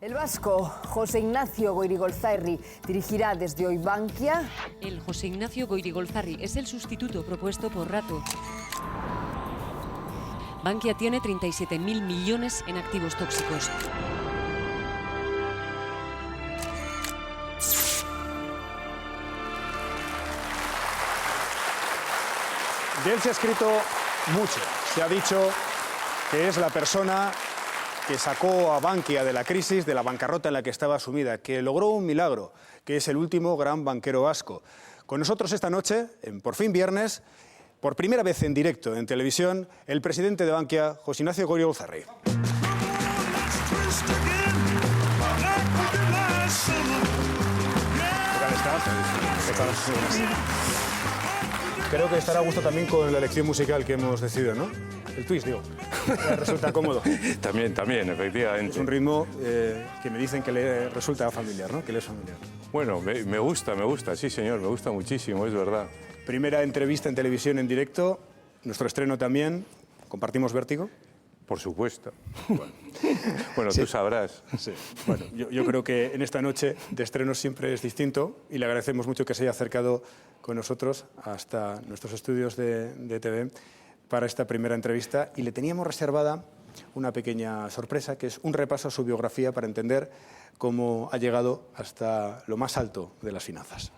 El vasco José Ignacio Goirigolzarri dirigirá desde hoy Bankia. El José Ignacio Goirigolzarri es el sustituto propuesto por Rato. Bankia tiene 37.000 millones en activos tóxicos. De él se ha escrito mucho. Se ha dicho que es la persona que sacó a Bankia de la crisis, de la bancarrota en la que estaba sumida, que logró un milagro, que es el último gran banquero vasco. Con nosotros esta noche, en Por fin Viernes, por primera vez en directo en televisión, el presidente de Bankia, José Ignacio Goirigolzarri. ¿Qué tal estás? Creo que estará a gusto también con la elección musical que hemos decidido, ¿no? El twist, digo. Resulta cómodo. También, efectivamente. Es un ritmo que me dicen que le resulta familiar, ¿no? Que le es familiar. Bueno, me gusta, sí señor, me gusta muchísimo, es verdad. Primera entrevista en televisión en directo, nuestro estreno también. ¿Compartimos vértigo? Por supuesto. Bueno, sí. Tú sabrás. Sí. Bueno, yo creo que en esta noche de estreno siempre es distinto y le agradecemos mucho que se haya acercado con nosotros hasta nuestros estudios de TV para esta primera entrevista, y le teníamos reservada una pequeña sorpresa, que es un repaso a su biografía para entender cómo ha llegado hasta lo más alto de las finanzas.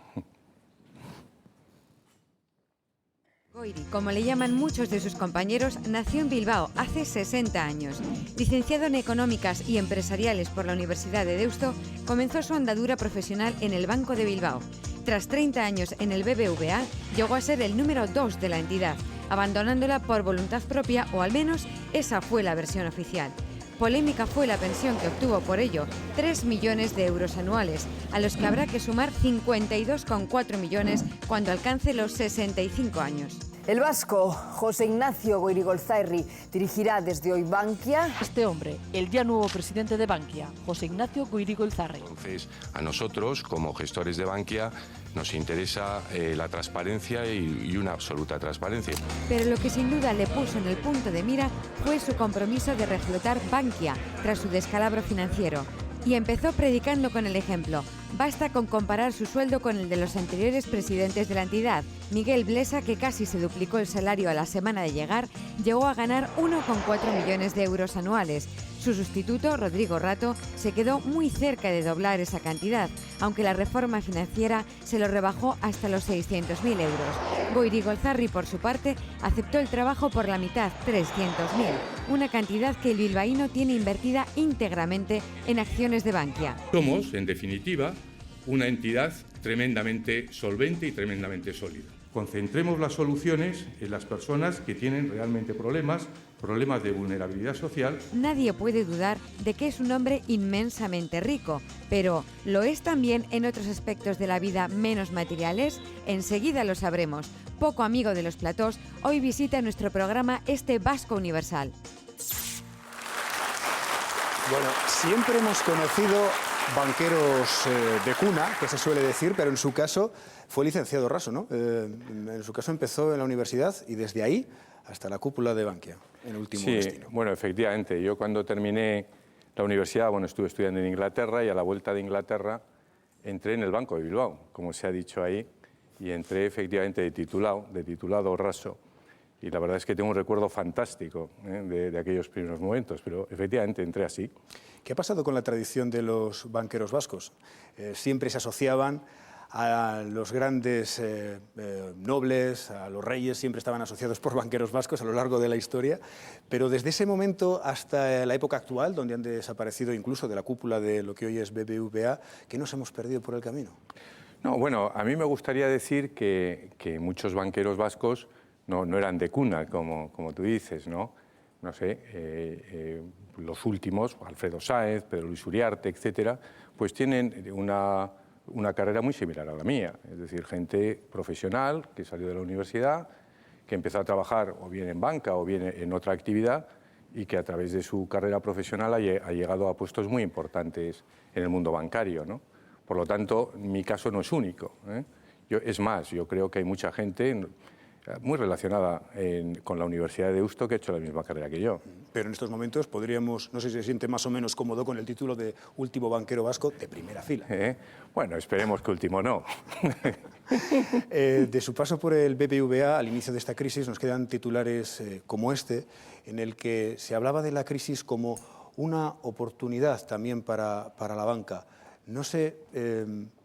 Goiri, como le llaman muchos de sus compañeros, nació en Bilbao hace 60 años. Licenciado en Económicas y Empresariales por la Universidad de Deusto, comenzó su andadura profesional en el Banco de Bilbao. Tras 30 años en el BBVA, llegó a ser el número 2 de la entidad, abandonándola por voluntad propia, o al menos esa fue la versión oficial. Polémica fue la pensión que obtuvo por ello, 3 millones de euros anuales, a los que habrá que sumar 52,4 millones cuando alcance los 65 años. El vasco José Ignacio Goirigolzarri dirigirá desde hoy Bankia. Este hombre, el ya nuevo presidente de Bankia, José Ignacio Goirigolzarri. Entonces, a nosotros, como gestores de Bankia, nos interesa la transparencia y una absoluta transparencia. Pero lo que sin duda le puso en el punto de mira fue su compromiso de reflotar Bankia tras su descalabro financiero. Y empezó predicando con el ejemplo. Basta con comparar su sueldo con el de los anteriores presidentes de la entidad. Miguel Blesa, que casi se duplicó el salario a la semana de llegar, llegó a ganar 1,4 millones de euros anuales. Su sustituto, Rodrigo Rato, se quedó muy cerca de doblar esa cantidad, aunque la reforma financiera se lo rebajó hasta los 600.000 euros. Goirigolzarri, por su parte, aceptó el trabajo por la mitad, 300.000, una cantidad que el bilbaíno tiene invertida íntegramente en acciones de Bankia. Somos, en definitiva, una entidad tremendamente solvente y tremendamente sólida. Concentremos las soluciones en las personas que tienen realmente problemas de vulnerabilidad social. Nadie puede dudar de que es un hombre inmensamente rico, pero ¿lo es también en otros aspectos de la vida menos materiales? Enseguida lo sabremos. Poco amigo de los platós, hoy visita nuestro programa este Vasco Universal. Bueno, siempre hemos conocido banqueros de cuna, que se suele decir, pero en su caso fue licenciado raso, ¿no? En su caso empezó en la universidad y desde ahí hasta la cúpula de Bankia, en último destino. Bueno, efectivamente. Yo cuando terminé la universidad, estuve estudiando en Inglaterra, y a la vuelta de Inglaterra entré en el Banco de Bilbao, como se ha dicho ahí, y entré efectivamente de titulado raso. Y la verdad es que tengo un recuerdo fantástico de aquellos primeros momentos, pero efectivamente entré así. ¿Qué ha pasado con la tradición de los banqueros vascos? Siempre se asociaban a los grandes nobles, a los reyes, siempre estaban asociados por banqueros vascos a lo largo de la historia, pero desde ese momento hasta la época actual, donde han desaparecido incluso de la cúpula de lo que hoy es BBVA, ¿qué nos hemos perdido por el camino? No, bueno, a mí me gustaría decir que muchos banqueros vascos no eran de cuna, como tú dices, ¿no? No sé, los últimos, Alfredo Sáez, Pedro Luis Uriarte, etcétera, pues tienen una carrera muy similar a la mía. Es decir, gente profesional que salió de la universidad, que empezó a trabajar o bien en banca o bien en otra actividad, y que a través de su carrera profesional ha llegado a puestos muy importantes en el mundo bancario, ¿no? Por lo tanto, mi caso no es único, ¿eh? Es más, yo creo que hay mucha gente muy relacionada con la Universidad de Deusto, que ha hecho la misma carrera que yo. Pero en estos momentos podríamos, no sé si se siente más o menos cómodo con el título de último banquero vasco de primera fila. Bueno, esperemos que último no. De su paso por el BBVA al inicio de esta crisis nos quedan titulares como este, en el que se hablaba de la crisis como una oportunidad también para la banca. No sé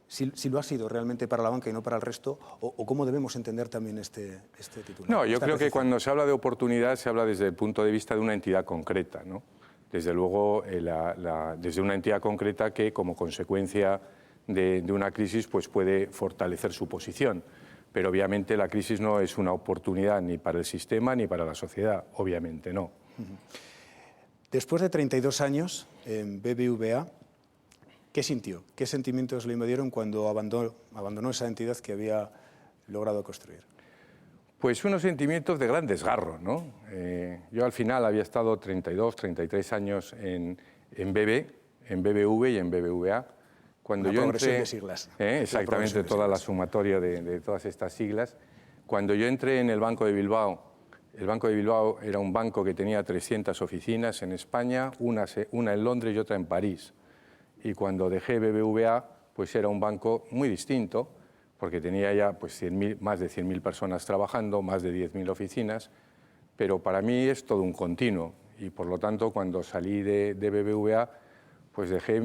si lo ha sido realmente para la banca y no para el resto, o cómo debemos entender también este titular. No, yo creo que cuando se habla de oportunidad se habla desde el punto de vista de una entidad concreta, ¿no? Desde luego, desde una entidad concreta que, como consecuencia de una crisis, pues puede fortalecer su posición. Pero obviamente la crisis no es una oportunidad ni para el sistema ni para la sociedad, obviamente no. Después de 32 años en BBVA, ¿qué sintió? ¿Qué sentimientos le invadieron cuando abandonó esa entidad que había logrado construir? Pues unos sentimientos de gran desgarro, ¿no? Yo al final había estado 32, 33 años en BBV y en BBVA. Cuando yo entré, de siglas. Exactamente, toda la sumatoria de todas estas siglas. Cuando yo entré en el Banco de Bilbao, el Banco de Bilbao era un banco que tenía 300 oficinas en España, una en Londres y otra en París. Y cuando dejé BBVA, pues era un banco muy distinto, porque tenía ya pues, más de 100.000 personas trabajando, más de 10.000 oficinas, pero para mí es todo un continuo. Y por lo tanto, cuando salí de BBVA, pues dejé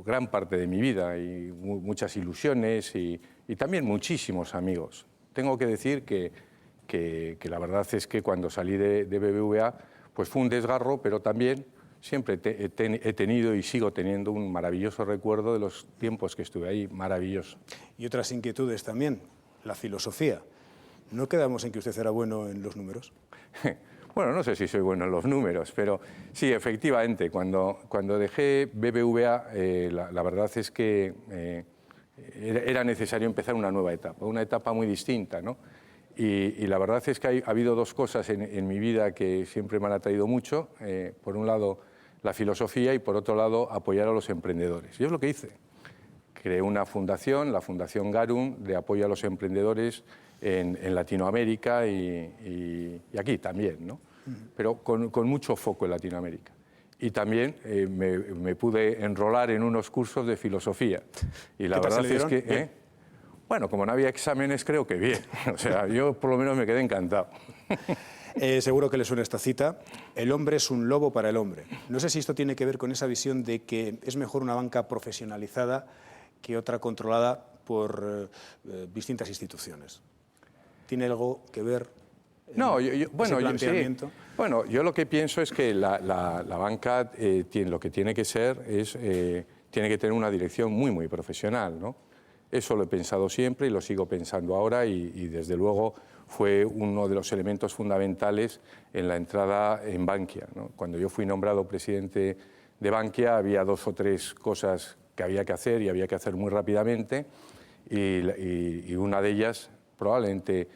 gran parte de mi vida y muchas ilusiones y también muchísimos amigos. Tengo que decir que la verdad es que cuando salí de BBVA pues fue un desgarro, pero también siempre he tenido y sigo teniendo un maravilloso recuerdo de los tiempos que estuve ahí, maravilloso. Y otras inquietudes también, la filosofía. ¿No quedamos en que usted era bueno en los números? Bueno, no sé si soy bueno en los números, pero sí, efectivamente, cuando dejé BBVA, la verdad es que era necesario empezar una nueva etapa, una etapa muy distinta, ¿no? Y la verdad es que ha habido dos cosas en mi vida que siempre me han atraído mucho. Por un lado, la filosofía, y por otro lado, apoyar a los emprendedores. Y es lo que hice. Creé una fundación, la Fundación Garum, de apoyo a los emprendedores en Latinoamérica y aquí también, ¿no? Pero con mucho foco en Latinoamérica. Y también me pude enrolar en unos cursos de filosofía. Y la verdad es que, bueno, como no había exámenes, creo que bien. O sea, yo por lo menos me quedé encantado. Seguro que le suena esta cita. El hombre es un lobo para el hombre. No sé si esto tiene que ver con esa visión de que es mejor una banca profesionalizada que otra controlada por distintas instituciones. ¿Tiene algo que ver no, ese planteamiento? Sí. Bueno, yo lo que pienso es que la banca lo que tiene que ser tiene que tener una dirección muy profesional, ¿no? Eso lo he pensado siempre y lo sigo pensando ahora y desde luego fue uno de los elementos fundamentales en la entrada en Bankia, ¿no? Cuando yo fui nombrado presidente de Bankia había 2 o 3 cosas que había que hacer y había que hacer muy rápidamente y una de ellas, probablemente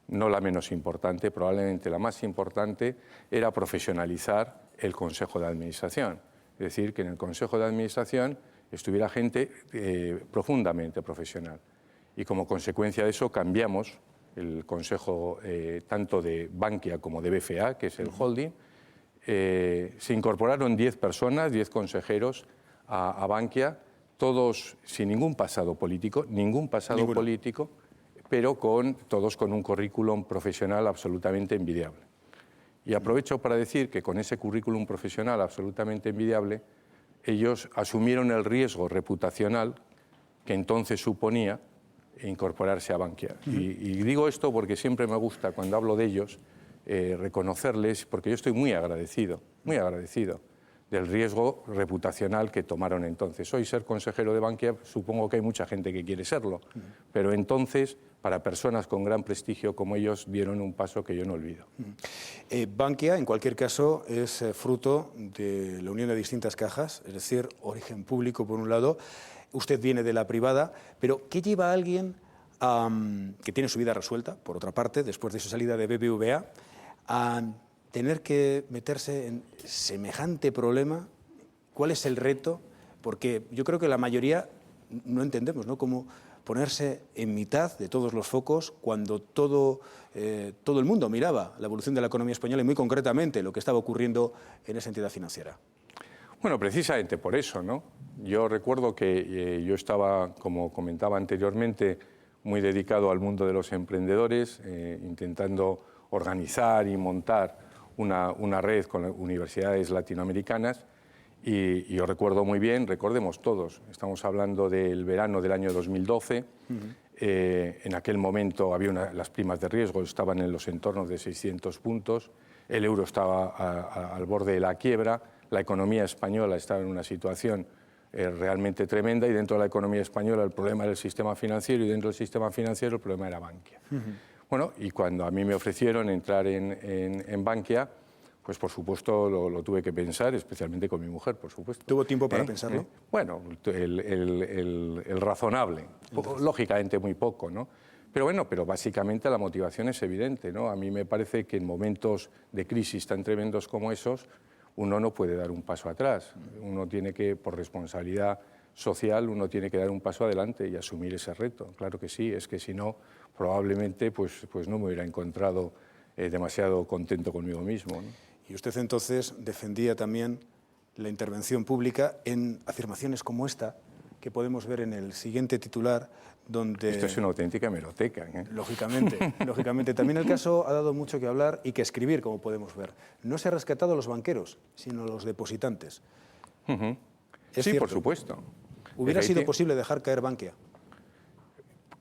no la menos importante, probablemente la más importante, era profesionalizar el Consejo de Administración. Es decir, que en el Consejo de Administración estuviera gente profundamente profesional. Y como consecuencia de eso cambiamos el consejo tanto de Bankia como de BFA, que es el holding. Se incorporaron 10 personas, 10 consejeros a Bankia, todos sin ningún pasado político, político, pero todos con un currículum profesional absolutamente envidiable. Y aprovecho para decir que con ese currículum profesional absolutamente envidiable, ellos asumieron el riesgo reputacional que entonces suponía incorporarse a Bankia. Y digo esto porque siempre me gusta, cuando hablo de ellos, reconocerles, porque yo estoy muy agradecido del riesgo reputacional que tomaron entonces. Hoy ser consejero de Bankia, supongo que hay mucha gente que quiere serlo, pero entonces, para personas con gran prestigio como ellos, dieron un paso que yo no olvido. Bankia, en cualquier caso, es fruto de la unión de distintas cajas, es decir, origen público por un lado, usted viene de la privada, pero ¿qué lleva a alguien que tiene su vida resuelta, por otra parte, después de su salida de BBVA, a tener que meterse en semejante problema? ¿Cuál es el reto? Porque yo creo que la mayoría no entendemos, ¿no?, cómo ponerse en mitad de todos los focos cuando todo el mundo miraba la evolución de la economía española y muy concretamente lo que estaba ocurriendo en esa entidad financiera? Bueno, precisamente por eso, ¿no? Yo recuerdo que yo estaba, como comentaba anteriormente, muy dedicado al mundo de los emprendedores, intentando organizar y montar una red con universidades latinoamericanas. Y yo recuerdo muy bien, recordemos todos, estamos hablando del verano del año 2012, en aquel momento las primas de riesgo estaban en los entornos de 600 puntos, el euro estaba al borde de la quiebra, la economía española estaba en una situación realmente tremenda y dentro de la economía española el problema era el sistema financiero y dentro del sistema financiero el problema era Bankia. Bueno, y cuando a mí me ofrecieron entrar en Bankia, pues por supuesto lo tuve que pensar, especialmente con mi mujer, por supuesto. ¿Tuvo tiempo para pensarlo? Bueno, el razonable, lógicamente muy poco, ¿no? Pero básicamente la motivación es evidente, ¿no? A mí me parece que en momentos de crisis tan tremendos como esos, uno no puede dar un paso atrás. Uno tiene que, por responsabilidad social, uno tiene que dar un paso adelante y asumir ese reto. Claro que sí, es que si no, probablemente pues no me hubiera encontrado demasiado contento conmigo mismo, ¿no? Y usted entonces defendía también la intervención pública en afirmaciones como esta, que podemos ver en el siguiente titular, donde... Esto es una auténtica hemeroteca, ¿eh? Lógicamente. También el caso ha dado mucho que hablar y que escribir, como podemos ver. No se ha rescatado a los banqueros, sino a los depositantes. Sí, cierto. por supuesto. ¿Hubiera sido posible dejar caer Bankia?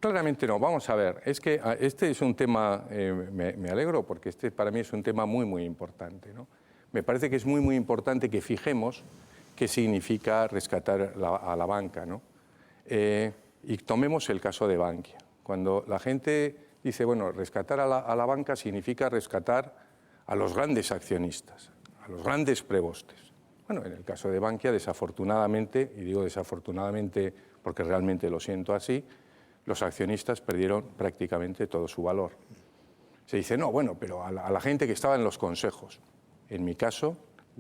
Claramente no. Vamos a ver, es que este es un tema, me alegro, porque este para mí es un tema muy, muy importante, ¿no? Me parece que es muy, muy importante que fijemos qué significa rescatar a la banca, ¿no? Y tomemos el caso de Bankia. Cuando la gente dice, bueno, rescatar a la banca significa rescatar a los grandes accionistas, a los grandes prebostes. Bueno, en el caso de Bankia, desafortunadamente, y digo desafortunadamente porque realmente lo siento así, los accionistas perdieron prácticamente todo su valor. Se dice, no, bueno, pero a la gente que estaba en los consejos. En mi caso,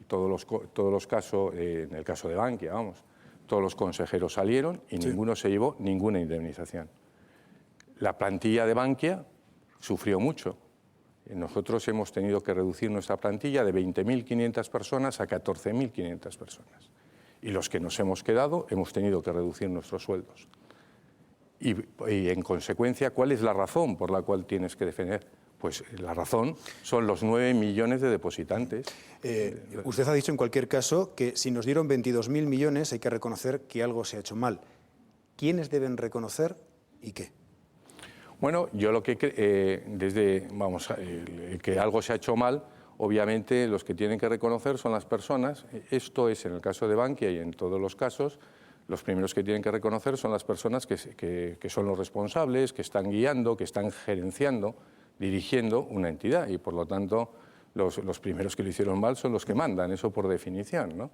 todos los casos, en el caso de Bankia, vamos, todos los consejeros salieron y ninguno se llevó ninguna indemnización. La plantilla de Bankia sufrió mucho. Nosotros hemos tenido que reducir nuestra plantilla de 20.500 personas a 14.500 personas. Y los que nos hemos quedado hemos tenido que reducir nuestros sueldos. Y en consecuencia, ¿cuál es la razón por la cual tienes que defender? Pues la razón son los 9 millones de depositantes. Usted ha dicho en cualquier caso que si nos dieron 22.000 millones hay que reconocer que algo se ha hecho mal. ¿Quiénes deben reconocer y qué? Bueno, yo lo que que algo se ha hecho mal, obviamente los que tienen que reconocer son las personas. Esto es en el caso de Bankia y en todos los casos. Los primeros que tienen que reconocer son las personas que son los responsables, que están guiando, que están gerenciando, dirigiendo una entidad y, por lo tanto, los primeros que lo hicieron mal son los que mandan, eso por definición, ¿no?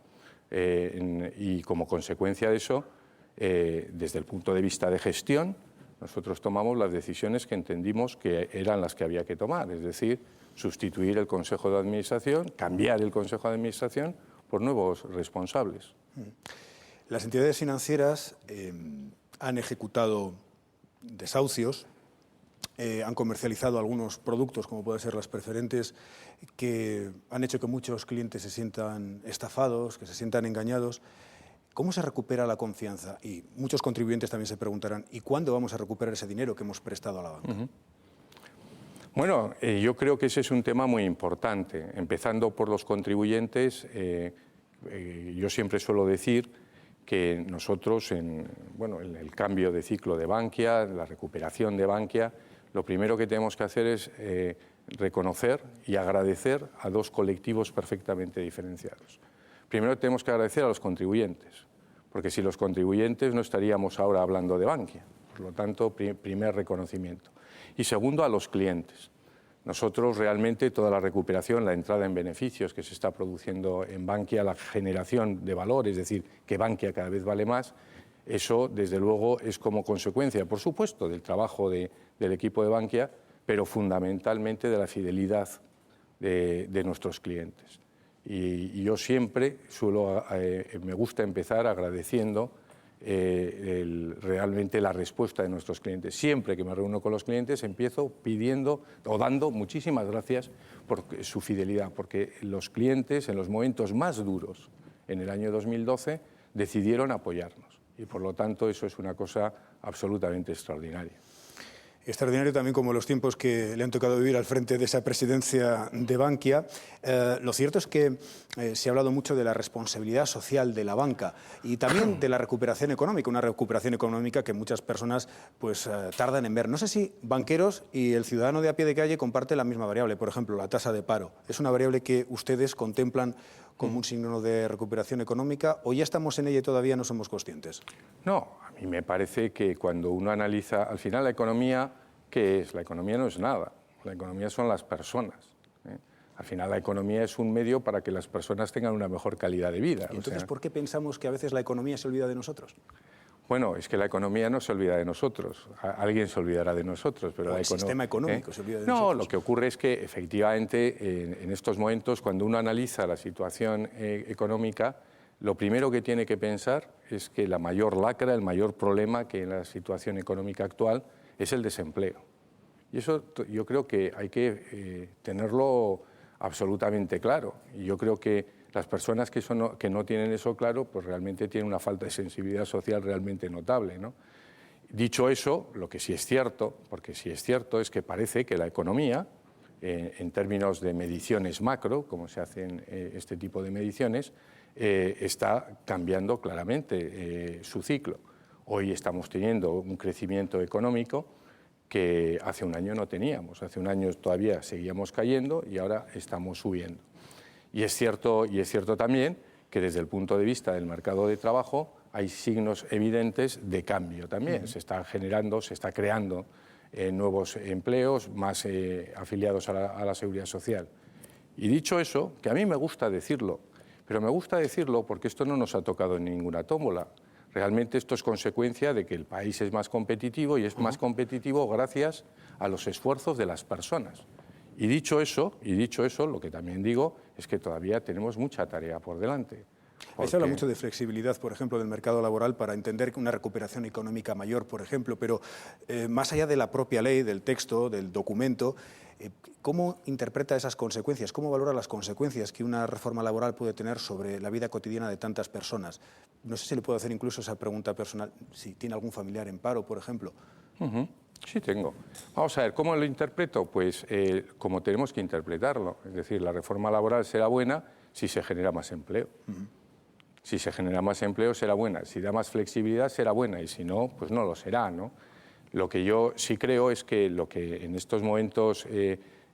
Y como consecuencia de eso, desde el punto de vista de gestión, nosotros tomamos las decisiones que entendimos que eran las que había que tomar, es decir, sustituir el Consejo de Administración, cambiar el Consejo de Administración por nuevos responsables. Las entidades financieras han ejecutado desahucios, han comercializado algunos productos, como pueden ser las preferentes, que han hecho que muchos clientes se sientan estafados, que se sientan engañados. ¿Cómo se recupera la confianza? Y muchos contribuyentes también se preguntarán, ¿y cuándo vamos a recuperar ese dinero que hemos prestado a la banca? Bueno, yo creo que ese es un tema muy importante. Empezando por los contribuyentes, yo siempre suelo decir que nosotros, en el cambio de ciclo de Bankia, la recuperación de Bankia, lo primero que tenemos que hacer es reconocer y agradecer a dos colectivos perfectamente diferenciados. Primero tenemos que agradecer a los contribuyentes, porque sin los contribuyentes no estaríamos ahora hablando de Bankia. Por lo tanto, primer reconocimiento. Y segundo, a los clientes. Nosotros realmente toda la recuperación, la entrada en beneficios que se está produciendo en Bankia, la generación de valor, es decir, que Bankia cada vez vale más, eso desde luego es como consecuencia, por supuesto, del trabajo del equipo de Bankia, pero fundamentalmente de la fidelidad de nuestros clientes. Y yo siempre me gusta empezar agradeciendo realmente la respuesta de nuestros clientes. Siempre que me reúno con los clientes empiezo pidiendo o dando muchísimas gracias por su fidelidad, porque los clientes en los momentos más duros en el año 2012 decidieron apoyarnos y por lo tanto eso es una cosa absolutamente extraordinaria. Extraordinario también como los tiempos que le han tocado vivir al frente de esa presidencia de Bankia. Lo cierto es que se ha hablado mucho de la responsabilidad social de la banca y también de la recuperación económica, una recuperación económica que muchas personas pues, tardan en ver. No sé si banqueros y el ciudadano de a pie de calle comparten la misma variable, por ejemplo, la tasa de paro. ¿Es una variable que ustedes contemplan como un signo de recuperación económica o ya estamos en ella y todavía no somos conscientes? No, a mí me parece que cuando uno analiza, al final la economía, ¿qué es? La economía no es nada, la economía son las personas. Al final la economía es un medio para que las personas tengan una mejor calidad de vida. Entonces, ¿por qué pensamos que a veces la economía se olvida de nosotros? Bueno, es que la economía no se olvida de nosotros, alguien se olvidará de nosotros. Pero el sistema económico se olvida de nosotros. No, lo que ocurre es que efectivamente en estos momentos cuando uno analiza la situación económica, lo primero que tiene que pensar es que la mayor lacra, el mayor problema que en la situación económica actual es el desempleo. Y eso yo creo que hay que tenerlo absolutamente claro. Y yo creo que las personas que no tienen eso claro, pues realmente tienen una falta de sensibilidad social realmente notable, ¿no? Dicho eso, lo que sí es cierto, porque sí es cierto, es que parece que la economía, en términos de mediciones macro, como se hacen este tipo de mediciones, está cambiando claramente su ciclo. Hoy estamos teniendo un crecimiento económico que hace un año no teníamos. Hace un año todavía seguíamos cayendo y ahora estamos subiendo. Y es cierto también que desde el punto de vista del mercado de trabajo hay signos evidentes de cambio también. Se está generando, se está creando nuevos empleos más afiliados a la seguridad social. Y dicho eso, que a mí me gusta decirlo, pero me gusta decirlo porque esto no nos ha tocado en ninguna tómbola. Realmente esto es consecuencia de que el país es más competitivo y es más competitivo gracias a los esfuerzos de las personas. Y dicho eso, lo que también digo es que todavía tenemos mucha tarea por delante. Se habla mucho de flexibilidad, por ejemplo, del mercado laboral para entender una recuperación económica mayor, por ejemplo, pero más allá de la propia ley, del texto, del documento, ¿cómo interpreta esas consecuencias? ¿Cómo valora las consecuencias que una reforma laboral puede tener sobre la vida cotidiana de tantas personas? No sé si le puedo hacer incluso esa pregunta personal, si tiene algún familiar en paro, por ejemplo. Sí, tengo. Vamos a ver, ¿cómo lo interpreto? Pues como tenemos que interpretarlo. Es decir, la reforma laboral será buena si se genera más empleo. Si se genera más empleo será buena. Si da más flexibilidad será buena y si no, pues no lo será, ¿no? Lo que yo sí creo es que lo que en estos momentos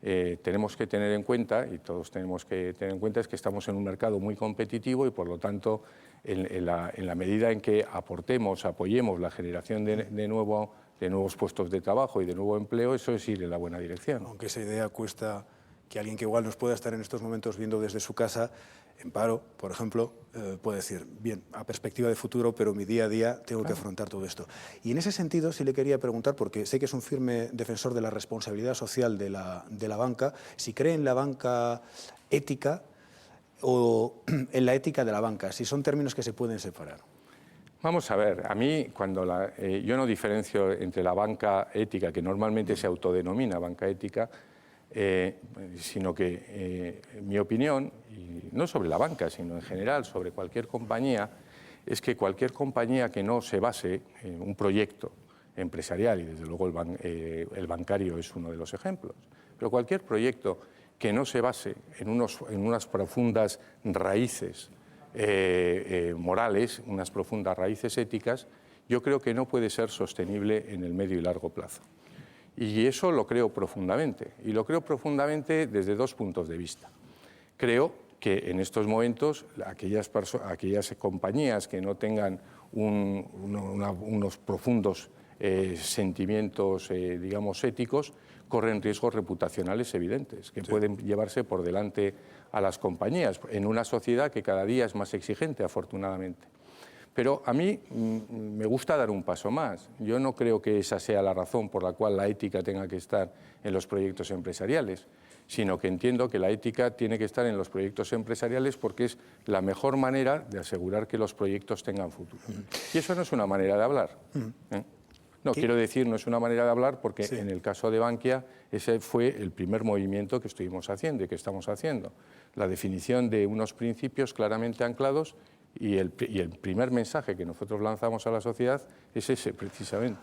tenemos que tener en cuenta, y todos tenemos que tener en cuenta, es que estamos en un mercado muy competitivo y por lo tanto en la medida en que apoyemos la generación de nuevos puestos de trabajo y de nuevo empleo, eso es ir en la buena dirección. Aunque esa idea cuesta que alguien que igual nos pueda estar en estos momentos viendo desde su casa, en paro, por ejemplo, puede decir, bien, a perspectiva de futuro, pero mi día a día tengo que afrontar todo esto. Y en ese sentido sí le quería preguntar, porque sé que es un firme defensor de la responsabilidad social de la banca, si cree en la banca ética o en la ética de la banca, si son términos que se pueden separar. Vamos a ver, a mí yo no diferencio entre la banca ética, que normalmente se autodenomina banca ética, sino que mi opinión, y no sobre la banca, sino en general sobre cualquier compañía, es que cualquier compañía que no se base en un proyecto empresarial, y desde luego el bancario es uno de los ejemplos, pero cualquier proyecto que no se base en unas profundas raíces morales, unas profundas raíces éticas, yo creo que no puede ser sostenible en el medio y largo plazo. Y eso lo creo profundamente, y lo creo profundamente desde dos puntos de vista. Creo que en estos momentos aquellas compañías que no tengan unos profundos sentimientos, digamos, éticos, corren riesgos reputacionales evidentes, que pueden llevarse por delante a las compañías, en una sociedad que cada día es más exigente, afortunadamente. Pero a mí me gusta dar un paso más. Yo no creo que esa sea la razón por la cual la ética tenga que estar en los proyectos empresariales, sino que entiendo que la ética tiene que estar en los proyectos empresariales porque es la mejor manera de asegurar que los proyectos tengan futuro. Y eso no es una manera de hablar. No, quiero decir, no es una manera de hablar porque en el caso de Bankia ese fue el primer movimiento que estuvimos haciendo y que estamos haciendo. La definición de unos principios claramente anclados y el primer mensaje que nosotros lanzamos a la sociedad es ese, precisamente.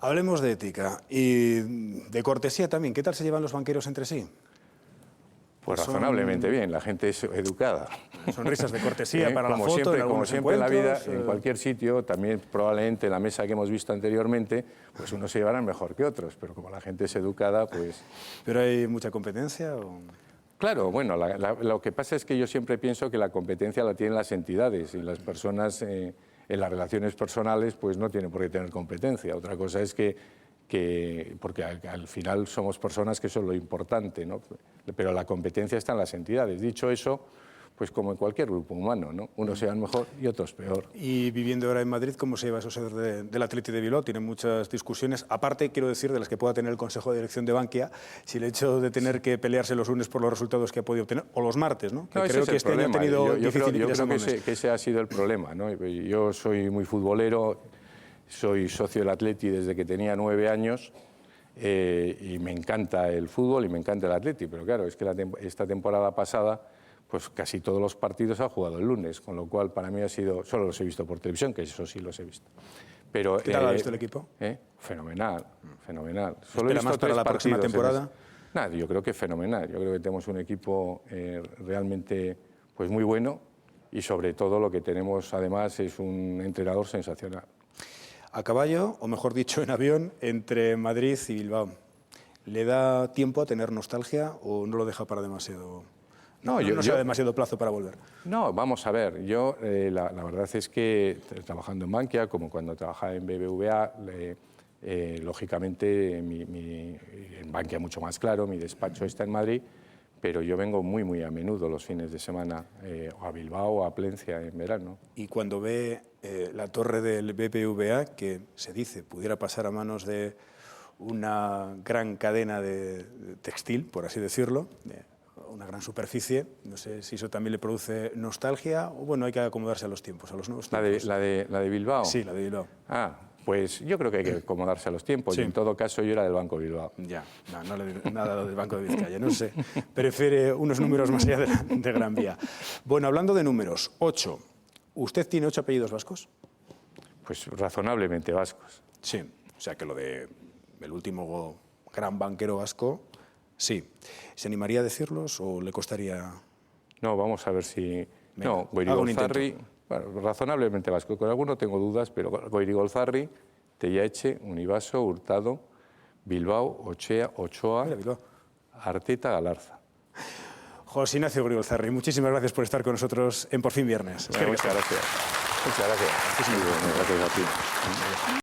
Hablemos de ética y de cortesía también. ¿Qué tal se llevan los banqueros entre sí? Pues razonablemente bien, la gente es educada. Sonrisas de cortesía para la foto, siempre, en como siempre en la vida, en encuentros, cualquier sitio, también probablemente en la mesa que hemos visto anteriormente, pues unos se llevarán mejor que otros, pero como la gente es educada, pues... ¿Pero hay mucha competencia o...? Claro, bueno, lo que pasa es que yo siempre pienso que la competencia la tienen las entidades y las personas en las relaciones personales pues no tienen por qué tener competencia. Otra cosa es porque al final somos personas, que eso es lo importante, ¿no? Pero la competencia está en las entidades. Dicho eso, pues como en cualquier grupo humano, ¿no? Unos se van mejor y otros peor. Y viviendo ahora en Madrid, ¿cómo se lleva eso del Athletic de Bilbao? Tienen muchas discusiones, aparte, quiero decir, de las que pueda tener el Consejo de Dirección de Bankia, si el hecho de tener que pelearse los lunes por los resultados que ha podido obtener, o los martes, ¿no? Que no, creo que este año han tenido yo creo que ese ha sido el problema, ¿no? Yo soy muy futbolero, soy socio del Athletic desde que tenía 9 años y me encanta el fútbol y me encanta el Athletic, pero claro, es que esta temporada pasada pues casi todos los partidos ha jugado el lunes, con lo cual para mí ha sido, solo los he visto por televisión, que eso sí los he visto. Pero, ¿qué tal ha visto el equipo? Fenomenal, fenomenal. Solo he visto más para la próxima temporada? Nada, yo creo que fenomenal. Yo creo que tenemos un equipo realmente pues muy bueno y sobre todo lo que tenemos además es un entrenador sensacional. A caballo, o mejor dicho, en avión, entre Madrid y Bilbao. ¿Le da tiempo a tener nostalgia o no lo deja para demasiado? No sea demasiado plazo para volver. No, vamos a ver. Yo, la verdad es que trabajando en Bankia, como cuando trabajaba en BBVA, lógicamente en Bankia mucho más claro, mi despacho está en Madrid, pero yo vengo muy, muy a menudo los fines de semana a Bilbao o a Plencia en verano. Y cuando ve la torre del BBVA, que se dice pudiera pasar a manos de una gran cadena de textil, por así decirlo, una gran superficie, no sé si eso también le produce nostalgia o bueno, hay que acomodarse a los tiempos, a los nuevos tiempos. ¿La de Bilbao? Sí, la de Bilbao. Ah, pues yo creo que hay que acomodarse a los tiempos. Sí. Y en todo caso yo era del Banco Bilbao. Ya, no le digo nada del Banco de Vizcaya, no sé. Prefiere unos números más allá de Gran Vía. Bueno, hablando de números, 8. ¿Usted tiene 8 apellidos vascos? Pues razonablemente vascos. Sí, o sea que lo de el último gran banquero vasco, sí. ¿Se animaría a decirlos o le costaría...? No, vamos a ver si... Venga, no, Goirigolzarri, bueno, razonablemente vasco. Con alguno tengo dudas, pero Goirigolzarri, Tellaeche, Univaso, Hurtado, Bilbao, Ochoa, Arteta, Galarza. José Ignacio Goirigolzarri, muchísimas gracias por estar con nosotros en Por Fin Viernes. Muchas gracias. Muchas gracias. Muchísimas gracias. Gracias a ti.